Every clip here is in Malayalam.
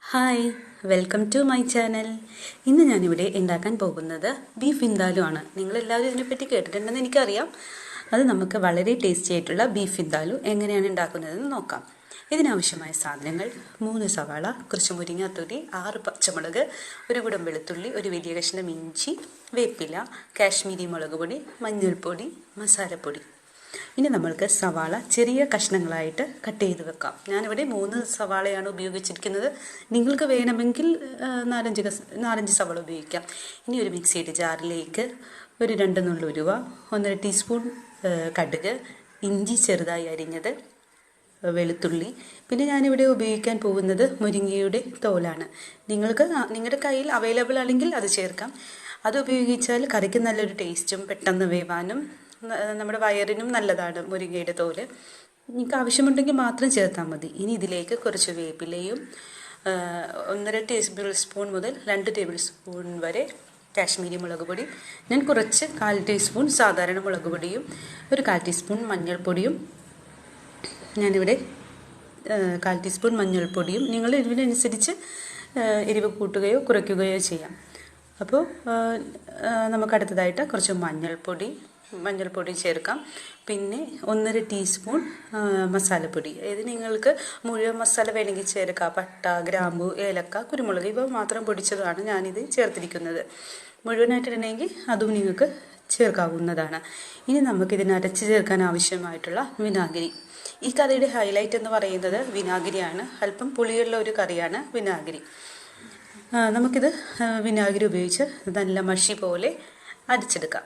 Hi, welcome to my channel. ഇന്ന് ഞാനിവിടെ ഉണ്ടാക്കാൻ പോകുന്നത് ബീഫ് വിന്താലു ആണ്. നിങ്ങളെല്ലാവരും ഇതിനെപ്പറ്റി കേട്ടിട്ടുണ്ടെന്ന് എനിക്കറിയാം. അത് നമുക്ക് വളരെ ടേസ്റ്റി ആയിട്ടുള്ള ബീഫ് വിന്താലു എങ്ങനെയാണ് ഉണ്ടാക്കുന്നതെന്ന് നോക്കാം. ഇതിനാവശ്യമായ സാധനങ്ങൾ: 3 സവാള, കുറച്ച് മുരിങ്ങാത്തൊലി, 6 പച്ചമുളക്, ഒരു കുടം വെളുത്തുള്ളി, ഒരു വലിയ കഷ്ണം ഇഞ്ചി, വേപ്പില, കാശ്മീരി മുളക് പൊടി, മഞ്ഞൾപ്പൊടി, മസാലപ്പൊടി. ഇനി നമ്മൾക്ക് സവാള ചെറിയ കഷ്ണങ്ങളായിട്ട് കട്ട് ചെയ്ത് വെക്കാം. ഞാനിവിടെ 3 സവാളയാണ് ഉപയോഗിച്ചിരിക്കുന്നത്. നിങ്ങൾക്ക് വേണമെങ്കിൽ 4-5 സവാള ഉപയോഗിക്കാം. ഇനി ഒരു മിക്സിയുടെ ജാറിലേക്ക് ഒരു 2 നുള്ളു ഉലുവ, 1.5 ടീസ്പൂൺ കടുക്, ഇഞ്ചി ചെറുതായി അരിഞ്ഞത്, വെളുത്തുള്ളി, പിന്നെ ഞാനിവിടെ ഉപയോഗിക്കാൻ പോകുന്നത് മുരിങ്ങയുടെ തോലാണ്. നിങ്ങളുടെ കയ്യിൽ അവൈലബിൾ ആണെങ്കിൽ അത് ചേർക്കാം. അത് ഉപയോഗിച്ചാൽ കറിക്ക് നല്ലൊരു ടേസ്റ്റും പെട്ടെന്ന് വേവാനും നമ്മുടെ വയറിനും നല്ലതാണ് മുരിങ്ങയുടെ തോല്. നിങ്ങൾക്ക് ആവശ്യമുണ്ടെങ്കിൽ മാത്രം ചേർത്താൽ മതി. ഇനി ഇതിലേക്ക് കുറച്ച് വേപ്പിലയും 1.5 ടേബിൾ സ്പൂൺ മുതൽ 2 ടേബിൾ സ്പൂൺ വരെ കാശ്മീരി മുളക് പൊടി, ഞാൻ കുറച്ച് 1/4 ടീസ്പൂൺ സാധാരണ മുളക് പൊടിയും ഒരു 1/4 ടീസ്പൂൺ മഞ്ഞൾപ്പൊടിയും, ഞാനിവിടെ 1/4 ടീസ്പൂൺ മഞ്ഞൾപ്പൊടിയും, നിങ്ങൾ എരിവിനനുസരിച്ച് എരിവ് കൂട്ടുകയോ കുറയ്ക്കുകയോ ചെയ്യാം. അപ്പോൾ നമുക്ക് അടുത്തതായിട്ട് കുറച്ച് മഞ്ഞൾപ്പൊടി ചേർക്കാം. പിന്നെ 1.5 ടീസ്പൂൺ മസാലപ്പൊടി. ഇത് നിങ്ങൾക്ക് മുഴുവൻ മസാല വേണമെങ്കിൽ ചേർക്കാം. പട്ട, ഗ്രാമ്പു, ഏലക്ക, കുരുമുളക് ഇവ മാത്രം പൊടിച്ചതാണ് ഞാനിത് ചേർത്തിരിക്കുന്നത്. മുഴുവനായിട്ടിടണമെങ്കിൽ അതും നിങ്ങൾക്ക് ചേർക്കാവുന്നതാണ്. ഇനി നമുക്കിതിന് അരച്ച് ചേർക്കാൻ ആവശ്യമായിട്ടുള്ള വിനാഗിരി. ഈ കറിയുടെ ഹൈലൈറ്റ് എന്ന് പറയുന്നത് വിനാഗിരിയാണ്. അല്പം പുളിയുള്ള ഒരു കറിയാണ് വിനാഗിരി. നമുക്കിത് വിനാഗിരി ഉപയോഗിച്ച് നല്ല മഷി പോലെ അരച്ചെടുക്കാം.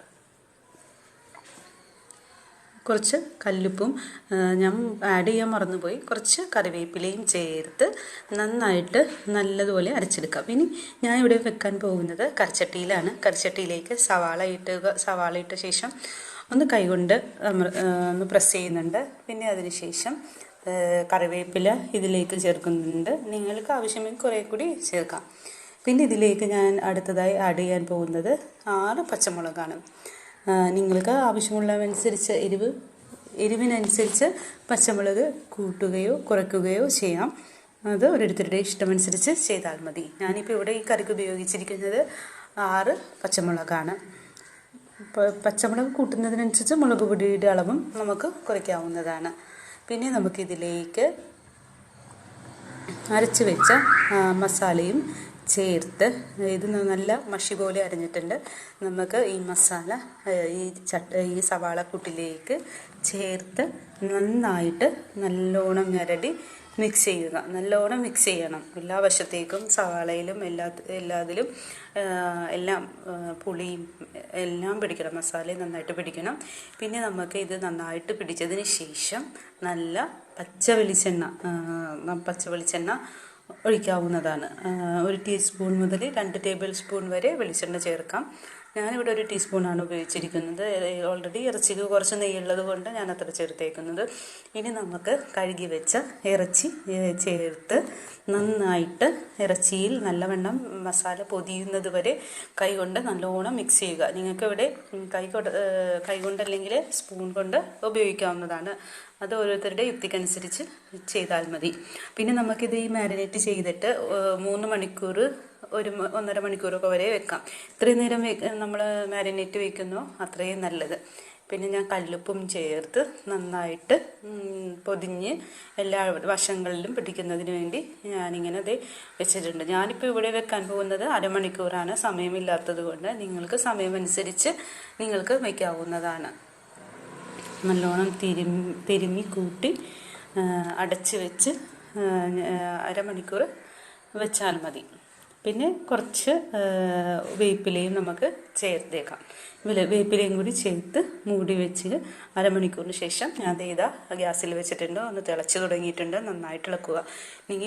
കുറച്ച് കല്ലുപ്പും ഞാൻ ആഡ് ചെയ്യാൻ മറന്നുപോയി. കുറച്ച് കറിവേപ്പിലയും ചേർത്ത് നന്നായിട്ട് നല്ലതുപോലെ അരച്ചെടുക്കാം. ഇനി ഞാൻ ഇവിടെ വെക്കാൻ പോകുന്നത് കറിച്ചട്ടിയിലാണ്. കറിച്ചട്ടിയിലേക്ക് സവാള ഇട്ട ശേഷം ഒന്ന് കൈകൊണ്ട് ഒന്ന് പ്രസ് ചെയ്യുന്നുണ്ട്. പിന്നെ അതിനുശേഷം കറിവേപ്പില ഇതിലേക്ക് ചേർക്കുന്നുണ്ട്. നിങ്ങൾക്ക് ആവശ്യമെങ്കിൽ കുറേ കൂടി ചേർക്കാം. പിന്നെ ഇതിലേക്ക് ഞാൻ അടുത്തതായി ആഡ് ചെയ്യാൻ പോകുന്നത് 6 പച്ചമുളകാണ്. നിങ്ങൾക്ക് ആവശ്യമുള്ളതനുസരിച്ച് എരിവിനനുസരിച്ച് പച്ചമുളക് കൂട്ടുകയോ കുറയ്ക്കുകയോ ചെയ്യാം. അത് ഓരോരുത്തരുടെ ഇഷ്ടമനുസരിച്ച് ചെയ്താൽ മതി. ഞാനിപ്പോൾ ഇവിടെ ഈ കറിക്ക് ഉപയോഗിച്ചിരിക്കുന്നത് 6 പച്ചമുളകാണ്. പച്ചമുളക് കൂട്ടുന്നതിനനുസരിച്ച് മുളക് പൊടിയുടെ അളവും നമുക്ക് കുറയ്ക്കാവുന്നതാണ്. പിന്നെ നമുക്കിതിലേക്ക് അരച്ച് വെച്ച മസാലയും ചേർത്ത് ഇത് നല്ല മഷി പോലെ അരഞ്ഞിട്ടുണ്ട്. നമുക്ക് ഈ മസാല ഈ സവാള കൂട്ടിലേക്ക് ചേർത്ത് നന്നായിട്ട് നല്ലോണം ഞരടി മിക്സ് ചെയ്യുക. നല്ലോണം മിക്സ് ചെയ്യണം. എല്ലാ വശത്തേക്കും സവാളയിലും എല്ലാത്തിലും എല്ലാം പുളിയും എല്ലാം പിടിക്കണം. മസാലയും നന്നായിട്ട് പിടിക്കണം. പിന്നെ നമുക്ക് ഇത് നന്നായിട്ട് പിടിച്ചതിന് ശേഷം നല്ല പച്ച വെളിച്ചെണ്ണ ഒഴിക്കാവുന്നതാണ്. 1 ടീസ്പൂൺ മുതൽ 2 ടേബിൾ സ്പൂൺ വരെ വെളിച്ചെണ്ണ ചേർക്കാം. ഞാനിവിടെ 1 ടീസ്പൂണാണ് ഉപയോഗിച്ചിരിക്കുന്നത്. ഓൾറെഡി ഇറച്ചിക്ക് കുറച്ച് നെയ്യുള്ളത് കൊണ്ട് ഞാൻ അത്ര ചേർത്തേക്കുന്നത്. ഇനി നമുക്ക് കഴുകി വെച്ച ഇറച്ചി ചേർത്ത് നന്നായിട്ട് ഇറച്ചിയിൽ നല്ലവണ്ണം മസാല പൊതിയുന്നത് വരെ കൈകൊണ്ട് നല്ലോണം മിക്സ് ചെയ്യുക. നിങ്ങൾക്കിവിടെ കൈകൊണ്ടല്ലെങ്കിൽ സ്പൂൺ കൊണ്ട് ഉപയോഗിക്കാവുന്നതാണ്. അത് ഓരോരുത്തരുടെ യുക്തിക്കനുസരിച്ച് ചെയ്താൽ മതി. പിന്നെ നമുക്കിത് ഈ മാരിനേറ്റ് ചെയ്തിട്ട് 3 മണിക്കൂർ 1.5 മണിക്കൂറൊക്കെ വരെ വെക്കാം. ഇത്രയും നേരം നമ്മൾ മാരിനേറ്റ് വയ്ക്കുന്നോ അത്രയും നല്ലത്. പിന്നെ ഞാൻ കല്ലുപ്പും ചേർത്ത് നന്നായിട്ട് പൊതിഞ്ഞ് എല്ലാ വശങ്ങളിലും പിടിക്കുന്നതിന് വേണ്ടി ഞാനിങ്ങനെ അത് വെച്ചിട്ടുണ്ട്. ഞാനിപ്പോൾ ഇവിടെ വെക്കാൻ പോകുന്നത് അരമണിക്കൂറാണ്. സമയമില്ലാത്തത് കൊണ്ട് നിങ്ങൾക്ക് സമയമനുസരിച്ച് നിങ്ങൾക്ക് വയ്ക്കാവുന്നതാണ്. നല്ലോണം തിരുമ്മി കൂട്ടി അടച്ച് വെച്ച് അരമണിക്കൂർ വെച്ചാൽ മതി. പിന്നെ കുറച്ച് വേപ്പിലയും നമുക്ക് ചേർത്തേക്കാം. വേപ്പിലയും കൂടി ചേർത്ത് മൂടി വെച്ച് അരമണിക്കൂറിന് ശേഷം ഞാൻ ഗ്യാസിൽ വെച്ചിട്ടുണ്ട്. ഒന്ന് തിളച്ച് തുടങ്ങിയിട്ടുണ്ട്. നന്നായിട്ട് ഇളക്കുക.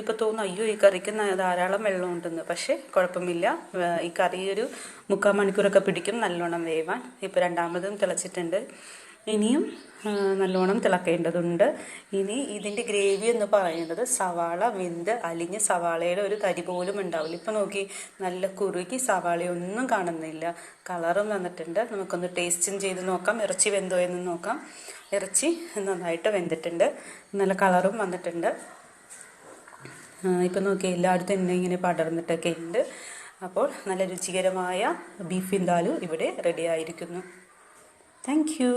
ഇപ്പോൾ തോന്നും അയ്യോ ഈ കറിക്ക് ധാരാളം വെള്ളം ഉണ്ടെന്ന്. പക്ഷേ കുഴപ്പമില്ല. ഈ കറി ഒരു 3/4 മണിക്കൂറൊക്കെ പിടിക്കും നല്ലോണം വേവാൻ. ഇപ്പോൾ രണ്ടാമതും തിളച്ചിട്ടുണ്ട്. ഇനിയും നല്ലോണം തിളക്കേണ്ടതുണ്ട്. ഇനി ഇതിൻ്റെ ഗ്രേവി എന്ന് പറയുന്നത് സവാള വെന്ത് അലിഞ്ഞ് സവാളയുടെ ഒരു തരി പോലും ഉണ്ടാവില്ല. ഇപ്പം നോക്കി, നല്ല കുറുകി സവാളയൊന്നും കാണുന്നില്ല. കളറും വന്നിട്ടുണ്ട്. നമുക്കൊന്ന് ടേസ്റ്റും ചെയ്ത് നോക്കാം. ഇറച്ചി വെന്തോ എന്ന് നോക്കാം. ഇറച്ചി നന്നായിട്ട് വെന്തിട്ടുണ്ട്. നല്ല കളറും വന്നിട്ടുണ്ട്. ഇപ്പം നോക്കി എല്ലായിടത്തും തന്നെ ഇങ്ങനെ പടർന്നിട്ടൊക്കെ ഉണ്ട്. അപ്പോൾ നല്ല രുചികരമായ ബീഫ് വിന്താലു ഇവിടെ റെഡി ആയിരിക്കുന്നു. Thank you.